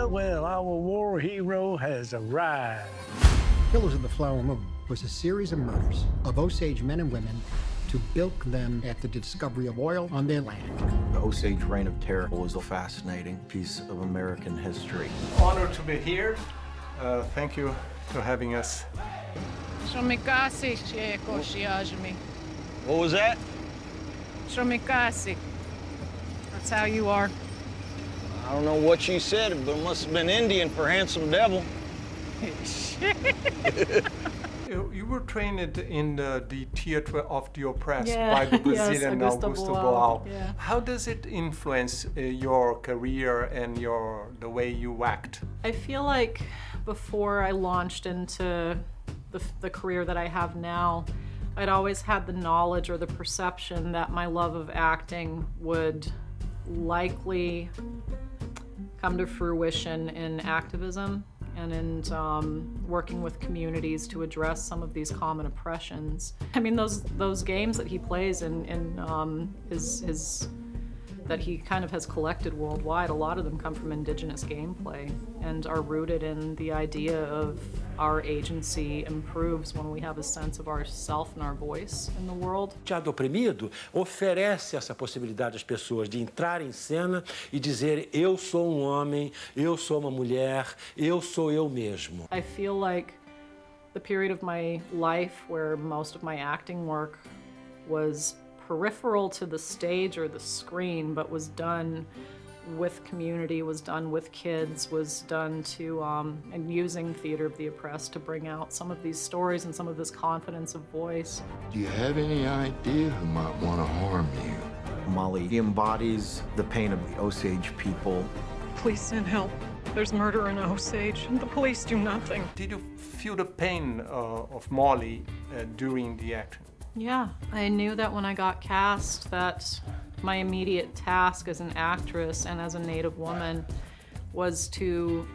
well, our war hero has arrived. Killers of the Flower Moon was a series of murders of Osage men and women to bilk them after the discovery of oil on their land. The Osage Reign of Terror was a fascinating piece of American history. Honored to be here. Thank you for having us. What was that? That's how you are. I don't know what she said, but it must have been Indian for handsome devil. You were trained in the theater of the oppressed Yeah, by the yes, Brazilian Augusto Augusto Boal. Boal. Yeah. How does it influence your career and the way you act? I feel like before I launched into the career that I have now, I'd always had the knowledge or the perception that my love of acting would likely come to fruition in activism and in working with communities to address some of these common oppressions. I mean, those games that he plays in his that he kind of has collected worldwide, a lot of them come from indigenous gameplay and are rooted in the idea of our agency improves when we have a sense of ourself and our voice in the world. O teatro oprimido oferece essa possibilidade às pessoas de entrar em cena e dizer eu sou um homem, eu sou uma mulher, eu sou eu mesmo. I feel like the period of my life where most of my acting work was peripheral to the stage or the screen, but was done with community, was done with kids, was done to, and using theater of the oppressed to bring out some of these stories and some of this confidence of voice. Do you have any idea who might want to harm you? Molly embodies the pain of the Osage people. Please send help. There's murder in Osage, and the police do nothing. Did you feel the pain of Molly during the action? Yeah, I knew that when I got cast that my immediate task as an actress and as a Native woman was to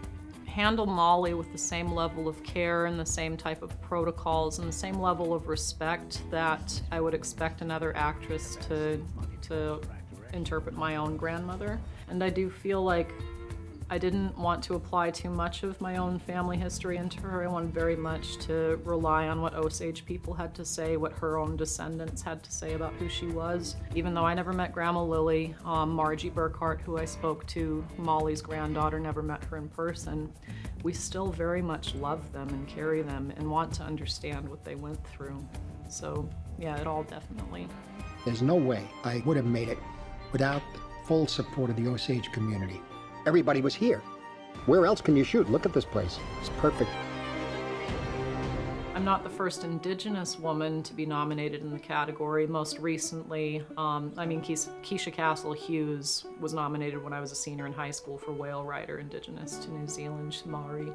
handle Molly with the same level of care and the same type of protocols and the same level of respect that I would expect another actress to interpret my own grandmother. And I do feel like I didn't want to apply too much of my own family history into her. I wanted very much to rely on what Osage people had to say, what her own descendants had to say about who she was. Even though I never met Grandma Lily, Margie Burkhart, who I spoke to, Molly's granddaughter, never met her in person, we still very much love them and carry them and want to understand what they went through. So yeah, it all definitely. There's no way I would have made it without the full support of the Osage community. Everybody was here. Where else can you shoot? Look at this place. It's perfect. I'm not the first Indigenous woman to be nominated in the category. Most recently, Keisha Castle Hughes was nominated when I was a senior in high school for Whale Rider, Indigenous to New Zealand, Maori.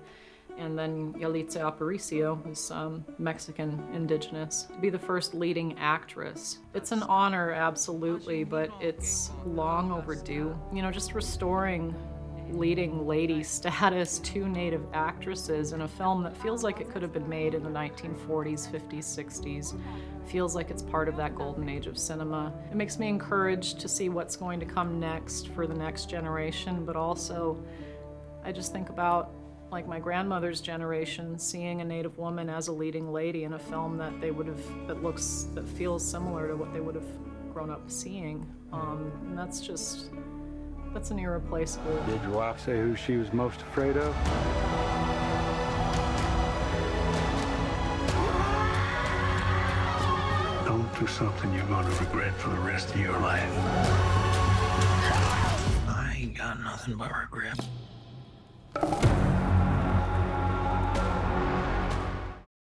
And then Yalitza Aparicio, who's Mexican Indigenous, to be the first leading actress. It's an honor, absolutely, but it's long overdue. You know, just restoring leading lady status to Native actresses in a film that feels like it could have been made in the 1940s, 50s, 60s. Feels like it's part of that golden age of cinema. It makes me encouraged to see what's going to come next for the next generation, but also I just think about like my grandmother's generation, seeing a Native woman as a leading lady in a film that that feels similar to what they would have grown up seeing. And that's an irreplaceable. Did your wife say who she was most afraid of? Don't do something you're going to regret for the rest of your life. I ain't got nothing but regret.